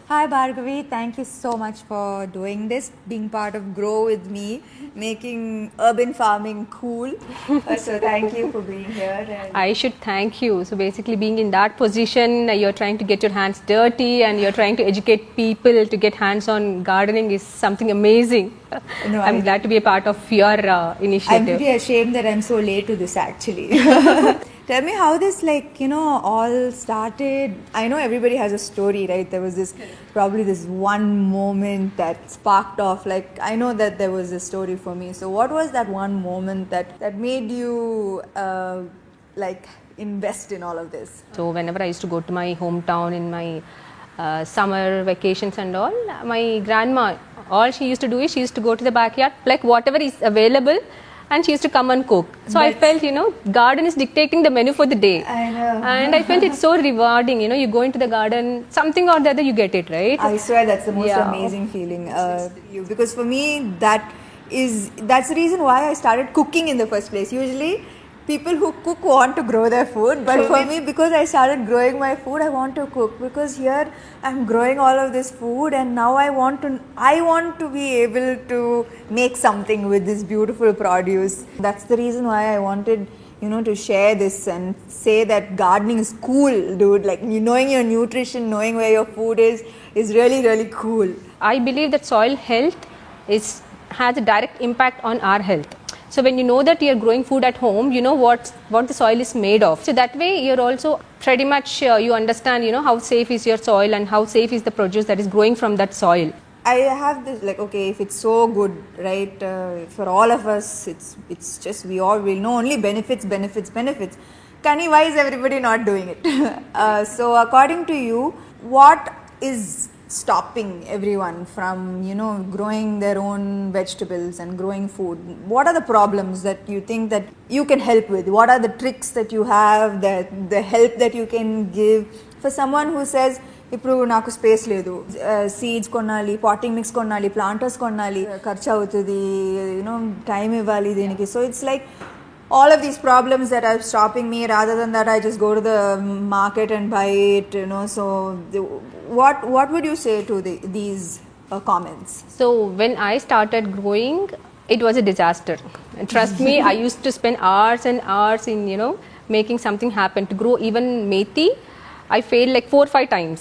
Hi Bhargavi, thank you so much for doing this, being part of Grow with me, making urban farming cool. So thank you for being here. And I should thank you. So basically, being in that position, you're trying to get your hands dirty and you're trying to educate people to get hands on gardening is something amazing. No, I'm glad to be a part of your I'm initiative. pretty ashamed that I'm so late to this actually. Tell me how this all started. I know everybody has a story, right? There was probably this one moment that sparked off. Like I know that there was a story for me. So what was that one moment that made you invest in all of this? So whenever I used to go to my hometown in my summer vacations and all, my grandma, all she used to do is she used to go to the backyard, pluck whatever is available, and she used to come and cook. So I felt, garden is dictating the menu for the day. I know. And I felt it's so rewarding, you go into the garden, something or the other you get it, right? I swear that's the most Yeah. amazing feeling. Because for me, that's the reason why I started cooking in the first place. Usually, people who cook want to grow their food, but for me, because I started growing my food, I want to cook. Because here I'm growing all of this food, and now I want to be able to make something with this beautiful produce. That's the reason why I wanted to share this and say that gardening is cool, dude. Like knowing your nutrition, knowing where your food is really, really cool. I believe that soil health has a direct impact on our health. So when you know that you're growing food at home, you know what the soil is made of. So that way you're also pretty much, you understand, how safe is your soil and how safe is the produce that is growing from that soil. I have this okay, if it's so good, right? For all of us, it's just we all will know only benefits. Kani, why is everybody not doing it? So according to you, what is stopping everyone from growing their own vegetables and growing food? What are the problems that you think that you can help with? What are the tricks that you have, the help that you can give for someone who says ఇప్పుడు నాకు space లేదు, seeds కొనాలి, potting mix కొనాలి, planters కొనాలి, ఖర్చు అవుతుంది, time ఇవ్వాలి దీనికి. So it's like all of these problems that are stopping me. Rather than that, I just go to the market and buy it. So what would you say to these comments? So when I started growing, it was a disaster. And trust me, I used to spend hours and hours in making something happen. To grow even methi, I failed like 4 or 5 times.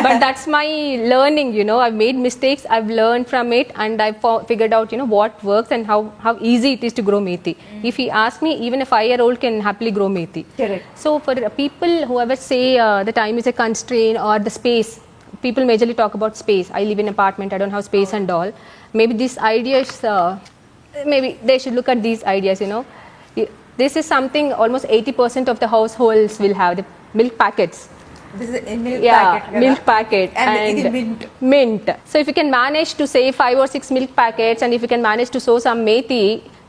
But that's my learning, I've made mistakes, I've learned from it, and I've figured out, what works and how easy it is to grow methi. If you ask me, even a 5-year-old can happily grow methi. Correct. So for people who ever say the time is a constraint or the space, people majorly talk about space. I live in an apartment, I don't have space and all. Maybe this idea is, maybe they should look at these ideas, This is something almost 80% of the households will have, the milk packets. This is a milk packet. Milk packet and mint. So if you can manage to save 5 or 6 milk packets, and if you can manage to sow some methi,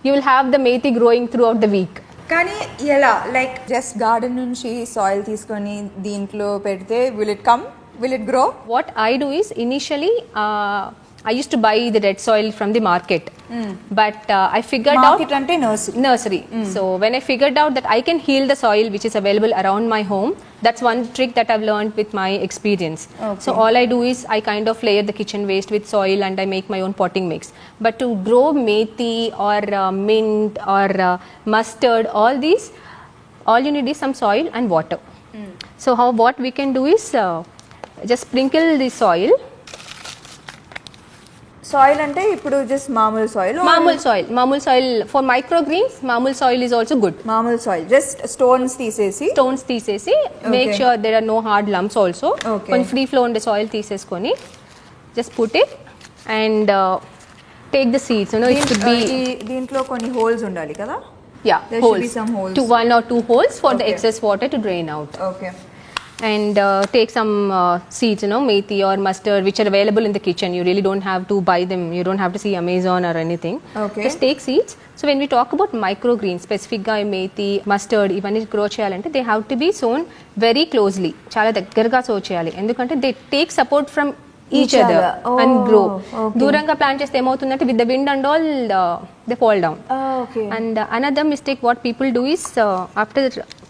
you will have the methi growing throughout the week. కానీ ఎలా, like just garden నుంచి soil తీసుకొని దీంట్లో పెడితే will it grow? What I do is initially I used to buy the red soil from the market, but I figured Market out ante nursery. So when I figured out that I can heal the soil which is available around my home, that's one trick that I've learned with my experience. Okay. So all I do is I kind of layer the kitchen waste with soil and I make my own potting mix. But to grow methi or mint or mustard, all you need is some soil and water. So what we can do is just sprinkle the soil. Soil అంటే ఇప్పుడు just మామూలు soil మామూలు soil for microgreens. మామూలు soil is also good. మామూలు soil just stones తీసేసి make sure there are no hard lumps also. కొంచెం free flow ఉండే soil తీసేసుకొని just put it and take the seeds. దీంట్లో కొన్ని హోల్స్ ఉండాలి కదా? Yeah, there holes. should be some holes. 1 or 2 holes for the excess water to drain out. Okay. And take some seeds, methi or mustard, which are available in the kitchen. You really don't have to buy them. You don't have to see Amazon or anything. Okay. Just take seeds. So when we talk about microgreens, specifically methi, mustard, even grow cheyalante, they have to be sown very closely. Chala దగ్గరగా sow cheyali. ఎందుకంటే they take support from each other and grow. దూరంగా plant చేస్తే ఏమవుతుందంటే with the wind and all they fall down. Okay. And another mistake what people do is after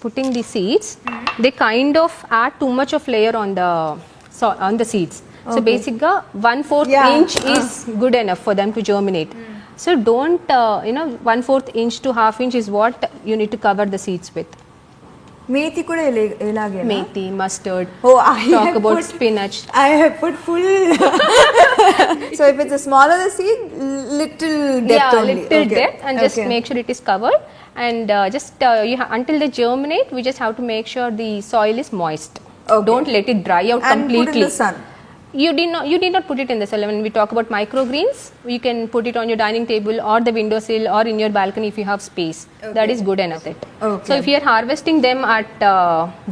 putting the seeds, they kind of add too much of layer on the seeds. So basically 1/4 Yeah. inch is good enough for them to germinate. So don't 1/4 inch to half inch is what you need to cover the seeds with. Methi kuda elage. Methi, mustard. Oh, Talk about spinach. I have put full. So if it's a smaller the seed, little depth only. Little Okay. depth, and just Okay. make sure it is covered. And until they germinate, we just have to make sure the soil is moist. Okay. Don't let it dry out And completely. put in the sun. You did not put it in the sun. When we talk about microgreens, you can put it on your dining table or the windowsill or in your balcony if you have space. That is good enough. Okay. So if you are harvesting them at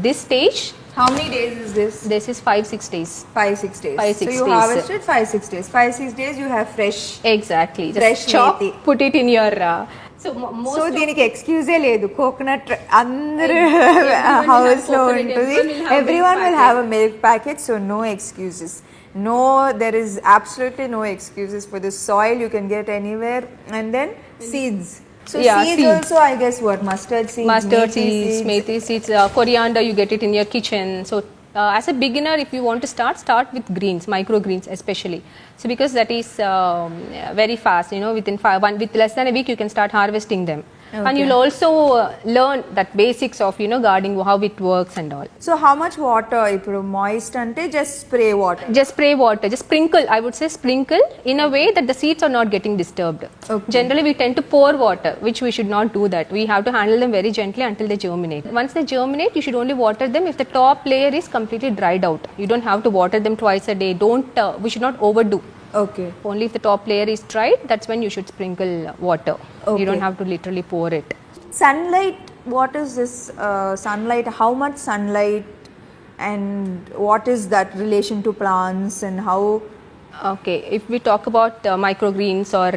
this stage, How many days is this? this is 5-6 days. 5-6 days. 5-6 so you days. harvested 5-6 days. 5-6 days you have fresh. Exactly. Just Fresh chop, methi. put it in your. Most so of- దీనికి ఎక్స్క్యూజే లేదు coconut అందరు Everyone will house have లో coconut, ఉంటుంది everyone will have everyone milk will have a milk packet so no excuses no there is absolutely no excuses for the soil you can get anywhere and then seeds so Yeah, seeds seeds. also I guess what mustard seeds Mustard methi seeds, methi seeds, coriander, you get it in your kitchen. So as a beginner, if you want to start with greens, microgreens especially. So because that is very fast, with less than a week you can start harvesting them. And Okay. you'll also learn that basics of gardening, how it works and all. so how much water ఇప్పుడు moist అంటే just spray water Just spray water, just sprinkle. I would say sprinkle in a way that the seeds are not getting disturbed. Okay. Generally, we tend to pour water, which we should not do that. We have to handle them very gently until they germinate. Once they germinate, you should only water them if the top layer is completely dried out. You don't have to water them twice a day. We should not overdo. okay Only if the top layer is dried, that's when you should sprinkle water. Okay. You don't have to literally pour it. sunlight what is this sunlight how much sunlight and what is that relation to plants and how Okay, if we talk about microgreens or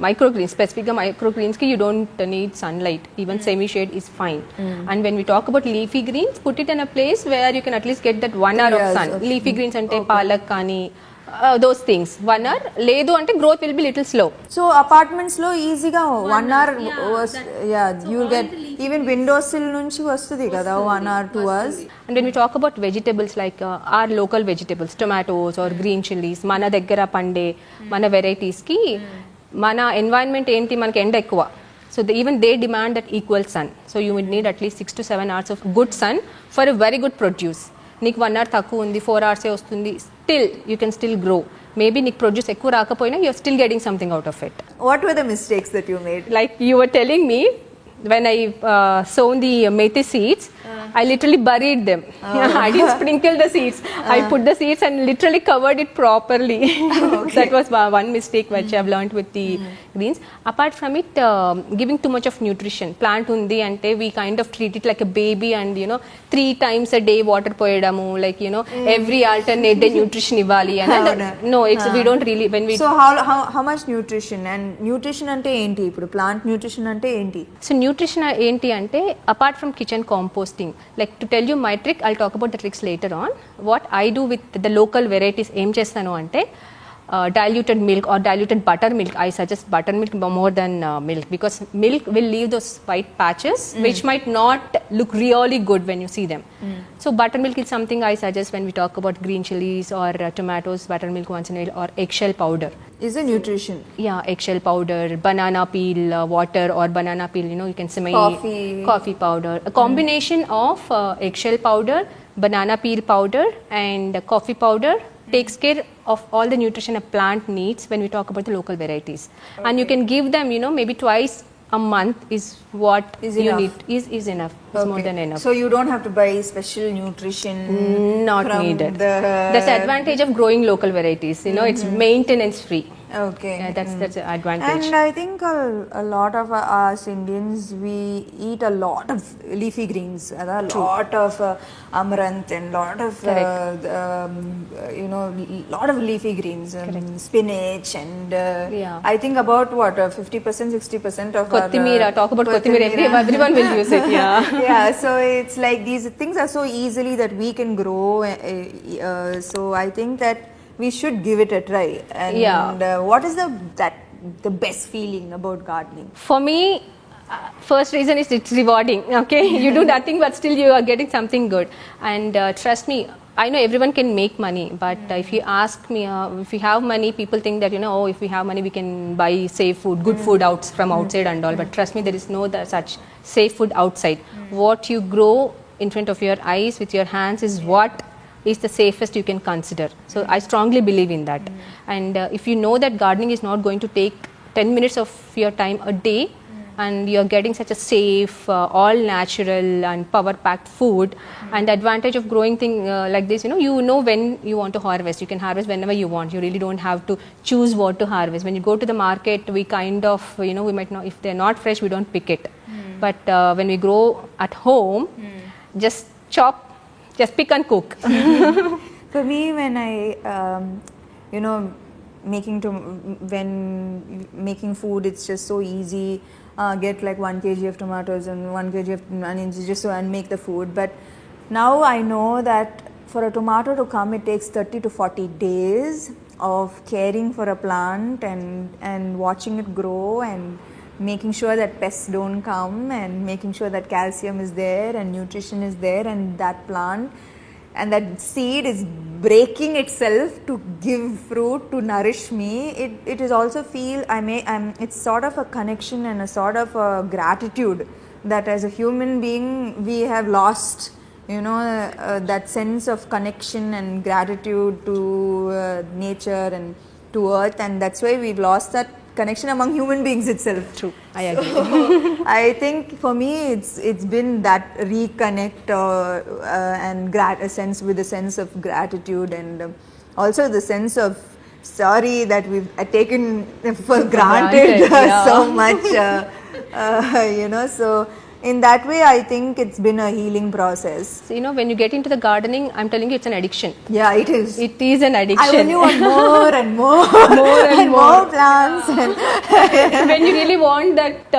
microgreens, specific microgreens, you don't need sunlight. Even semi-shade is fine. And when we talk about leafy greens, put it in a place where you can at least get that 1 hour of Yes, sun. okay. Leafy greens ante palak kani, those things. 1 hour. Ledu ante growth will be little slow. So apartments లో ఈజీగా 1 hour you'll get even windowsill నుంచి వస్తుంది కదా 1 hour 2 hours And when we talk about vegetables like our local vegetables, tomatoes or green chilies, mana daggara pande, mana varieties ki, mana environment enti manaki end ఎక్కువ. So even they demand that equal sun. So you would need at least 6 to 7 hours of good sun for a very good produce. నీకు 1 hour తక్కువ ఉంది 4 hours వస్తుంది still you can still grow. Maybe నీకు produce ఎక్కువ రాకపోయినా you're still getting something out of it. what were the mistakes that you made Like you were telling me, when I sown the methi seeds, I literally buried them. I didn't sprinkle the seeds. I put the seeds and literally covered it properly. That was one mistake which I've learned with the greens. Apart from it, giving too much of nutrition. Plant undi ante we kind of treat it like a baby and 3 times a day water poyedamu, like every alternate day nutrition ivali. And no, we don't really when we so how much nutrition and nutrition అంటే ఏంటి ఇప్పుడు plant nutrition అంటే ఏంటి So nutrition enti ante apart from kitchen composting, like to tell you my trick, I'll talk about the tricks later on. What I do with the local varieties em chestanu ante diluted milk or diluted buttermilk. I suggest buttermilk more than milk because milk will leave those white patches which might not look really good when you see them. So buttermilk is something I suggest when we talk about green chilies or tomatoes. Buttermilk once in a while, or eggshell powder. is a nutrition Yeah, eggshell powder, banana peel water or banana peel, you can simmer coffee powder. A combination of eggshell powder, banana peel powder and coffee powder takes care of all the nutrition a plant needs when we talk about the local varieties. And you can give them, maybe twice a month is what Is you enough. need. Is enough. It's more than enough. so you don't have to buy special nutrition Not from needed. the- That's the advantage of growing local varieties. It's maintenance free. okay Yeah, that's the advantage. and I think a lot of us Indians we eat a lot of leafy greens a lot of amaranth and lot of lot of leafy greens spinach and Yeah. I think about 50% 60% of Kothimira, talk about Kothimira. Everyone will use it. Yeah. yeah so it's like these things are so easily that we can grow so I think that we should give it a try and Yeah. What is the best feeling about gardening For me, first reason is it's rewarding. Okay, you do nothing but still you are getting something good. And trust me, I know everyone can make money, but if you ask me, if you have money, people think that, oh, if we have money, we can buy safe food, good food from outside and all. But trust me, there is no such safe food outside. What you grow in front of your eyes with your hands is what is the safest you can consider. So I strongly believe in that. And if you know that gardening is not going to take 10 minutes of your time a day, and you're getting such a safe, all natural and power packed food, and the advantage of growing thing like this, you know when you want to harvest. You can harvest whenever you want. You really don't have to choose what to harvest. When you go to the market, we kind of, we might not, if they're not fresh, we don't pick it. But when we grow at home, just chop, just pick and cook. For me, when when making food, it's just so easy. Get like 1 kg of tomatoes and 1 kg of onions just so and make the food. But now I know that for a tomato to come, it takes 30 to 40 days of caring for a plant and watching it grow and making sure that pests don't come and making sure that calcium is there and nutrition is there and that plant and that seed is breaking itself to give fruit, to nourish me. It is also feel it's sort of a connection and a sort of a gratitude that as a human being we have lost, that sense of connection and gratitude to nature and to earth, and that's why we've lost that connection among human beings itself. True, I agree. So, I think for me it's been that reconnect and a sense of gratitude and also the sense of sorry that we've taken for granted so much. So in that way, I think it's been a healing process. So, when you get into the gardening, I'm telling you, it's an addiction. Yeah, it is. It is an addiction. I only want more and more, and more plants. When you really want that,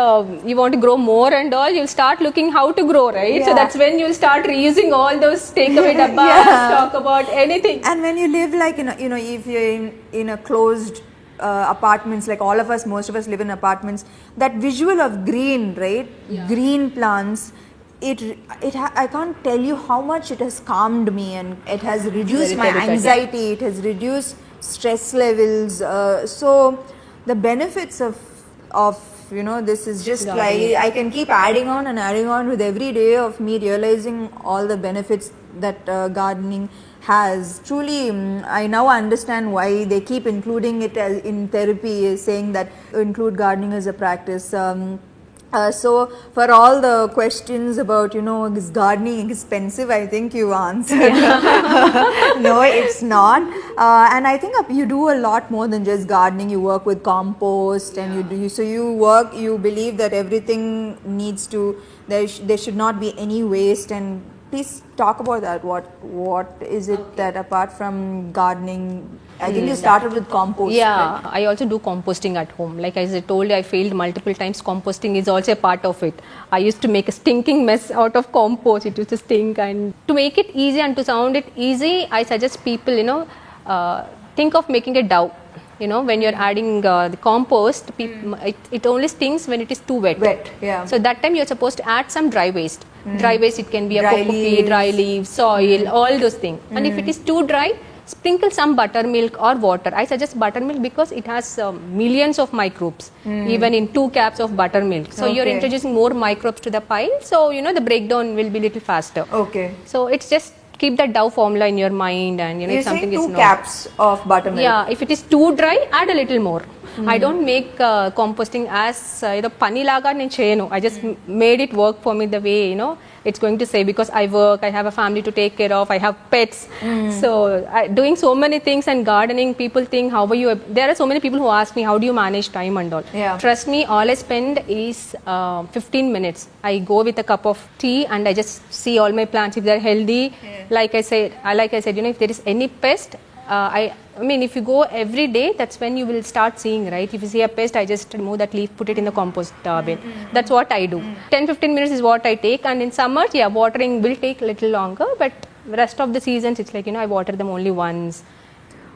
you want to grow more and all, you'll start looking how to grow, right? Yeah. So that's when you'll start reusing all those takeaway dabbas, talk about anything. And when you live like if you're in a closed apartments, like all of us, most of us live in apartments, that visual of green, right? Yeah. Green plants, I can't tell you how much it has calmed me and it has reduced my anxiety, it has reduced stress levels. So the benefits of this is just like I can keep adding on with every day of me realizing all the benefits that gardening has. Truly, I now understand why they keep including it as in therapy, saying that include gardening as a practice. So for all the questions about is gardening expensive, I think you answered. No, it's not. And I think you do a lot more than just gardening. You work with compost, and you believe that everything needs to, there should not be any waste. And please talk about that. What is it that apart from gardening, I think you started with compost. Yeah, right? I also do composting at home. Like as I told you, I failed multiple times. Composting is also a part of it. I used to make a stinking mess out of compost. It used to stink. And to make it easy and to sound it easy, I suggest people, think of making a dough. When you're adding the compost, it only stings when it is too wet. Yeah. So that time you're supposed to add some dry waste. Dry waste, it can be a coconut, dry leaves, soil, all those things. And if it is too dry, sprinkle some buttermilk or water. I suggest buttermilk because it has millions of microbes, even in 2 cups of buttermilk. So you're introducing more microbes to the pile. So, the breakdown will be a little faster. Okay. So it's just keep that dough formula in your mind, and You're if something saying is 2 cups of buttermilk. Yeah, if it is too dry, add a little more. I don't make composting as pani laga nen cheyanu. I just made it work for me the way it's going to say, because I work, I have a family to take care of, I have pets. So doing so many things and gardening, people think there are so many people who ask me how do you manage time and all. Yeah. Trust me, all I spend is 15 minutes. I go with a cup of tea and I just see all my plants if they're healthy. Like I said, if there is any pest, I mean, if you go every day, that's when you will start seeing, right? If you see a pest, I just remove that leaf, put it in the compost bin. That's what I do. 10-15 minutes is what I take. And in summer, watering will take a little longer. But rest of the seasons, it's like, I water them only once.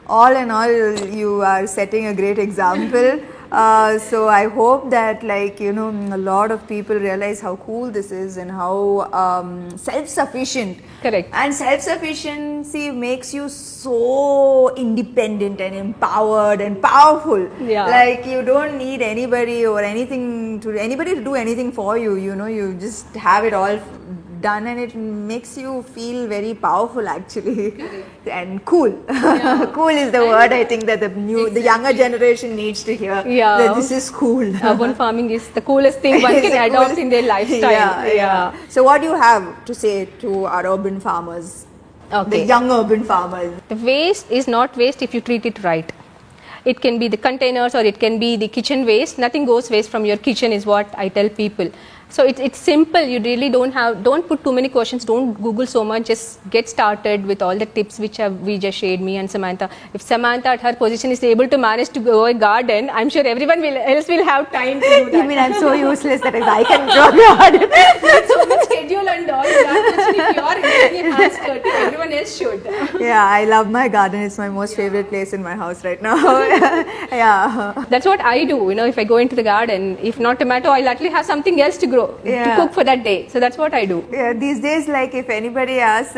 All in all, you are setting a great example. So I hope that, like, you know, a lot of people realize how cool this is and how self-sufficient. Correct. And self-sufficiency makes you so independent and empowered and powerful. Yeah. Like, you don't need anybody or anybody to do anything for you. You know, you just have it all done, and it makes you feel very powerful, actually. And cool. Cool is the word I think that the younger generation needs to hear. Yeah. That this is cool. Urban farming is the coolest thing one It's can the adopt coolest- in their lifestyle. Yeah. So what do you have to say to our urban farmers? Okay. The young urban farmers. The waste is not waste if you treat it right. It can be the containers or it can be the kitchen waste. Nothing goes waste from your kitchen is what I tell people. So it's simple. You really don't put too many questions. Don't Google so much. Just get started with all the tips which we just shared, me and Samantha. If Samantha at her position is able to manage to grow a garden, I'm sure everyone else will have time to do that. You mean I'm so useless that I can grow a garden? So much schedule and all that. If you are getting your hands dirty, everyone else should. Yeah, I love my garden. It's my most favorite place in my house right now. Yeah. That's what I do. You know, if I go into the garden, if not tomato, I'll actually have something else to grow, Yeah. to cook for that day. So that's what I do. Yeah, these days, like, if anybody asks,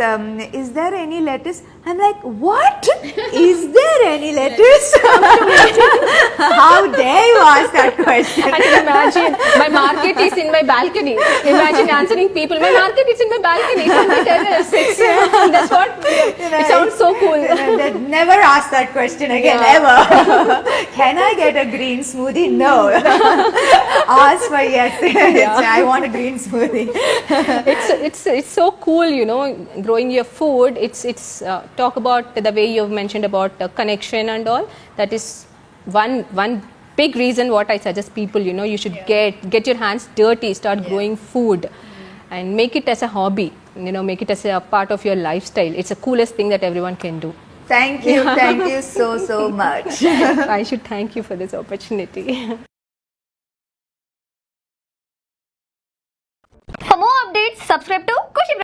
is there any lettuce? I'm like, what? Is there any lettuce? How dare you ask that question? I can imagine my market is in my balcony. Imagine answering people, my market is in my balcony, it's on my terrace. That's what, it sounds so cool. Never ask that question again, Yeah. ever. Can I get a green smoothie? No. Ask for yes. I want a green smoothie. It's so cool, you know, growing your food. It's talk about the way you've mentioned about connection and all. That is one big reason what I suggest people, you know, you should get your hands dirty, start growing food, and make it as a hobby. You know, make it as a part of your lifestyle. It's the coolest thing that everyone can do. Thank you so much. I should thank you for this opportunity. For more updates, subscribe to Kushi.